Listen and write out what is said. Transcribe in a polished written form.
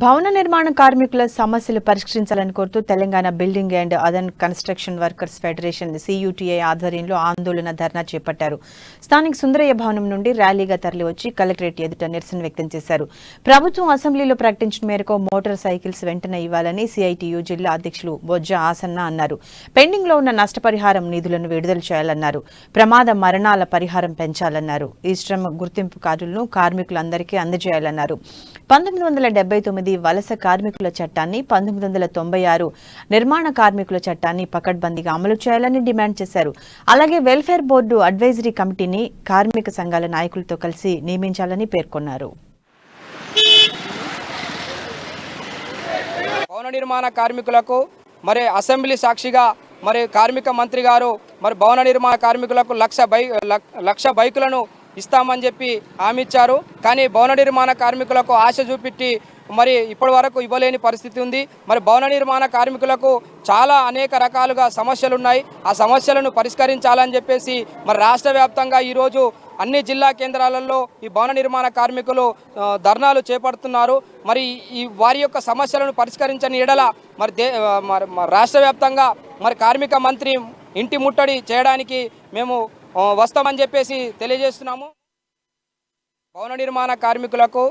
భవన నిర్మాణ కార్మికుల సమస్యలు పరిష్కరించాలని కోరుతూ Telangana building and other construction workers federation CUTI ఆధ్వర్యంలో ఆందోళన ధర్నా చేపట్టారు. స్థానిక సుందరయ్య భవనం నుండి ర్యాలీగా తరలివచ్చి కలెక్టరేట్ ఎదుట నిరసన వ్యక్తం చేశారు. ప్రభుత్వం అసెంబ్లీలో ప్రకటించిన మేరకు మోటార్ సైకిల్స్ వెంటనే ఇవ్వాలని CITU జిల్లా అధ్యక్షులు బొజ్జ ఆసన్న అన్నారు. పెండింగ్ లో ఉన్న నష్టపరిహారం నిధులను విడుదల చేయాలన్నారు. ప్రమాద మరణాల పరిహారం పెంచాలన్నారు. ఈ శ్రమ గుర్తింపు కార్డులను కార్మికులందరికీ అందజేయాలన్నారు. 1979 వలస కార్మికుల చట్టాన్ని, 1996 నిర్మాణ కార్మికుల చట్టాన్ని పకడ్బందీగా అమలు చేయాలని డిమాండ్ చేశారు. అలాగే వెల్ఫేర్ బోర్డు అడ్వైజరీ కమిటీని కార్మిక సంఘాల నాయకులతో కలిసి నియమించాలని పేర్కొన్నారు. భవన నిర్మాణ కార్మికులకు మరి అసెంబ్లీ సాక్షిగా మరి కార్మిక మంత్రి గారు మరి భవన నిర్మాణ కార్మికులకు లక్ష బైకులను ఇస్తామని చెప్పి హామీ ఇచ్చారు. కానీ భవన నిర్మాణ కార్మికులకు ఆశ చూపెట్టి మరి ఇప్పటి వరకు ఇవ్వలేని పరిస్థితి ఉంది. మరి భవన నిర్మాణ కార్మికులకు చాలా అనేక రకాలుగా సమస్యలు ఉన్నాయి. ఆ సమస్యలను పరిష్కరించాలని చెప్పేసి మరి రాష్ట్ర వ్యాప్తంగా ఈరోజు అన్ని జిల్లా కేంద్రాలలో ఈ భవన నిర్మాణ కార్మికులు ధర్నాలు చేపడుతున్నారు. మరి ఈ వారి యొక్క సమస్యలను పరిష్కరించని ఎడల మరి రాష్ట్ర వ్యాప్తంగా మరి కార్మిక మంత్రి ఇంటి ముట్టడి చేయడానికి మేము వస్తామని చెప్పేసి తెలియజేస్తున్నాము. భవన నిర్మాణ కార్మికులకు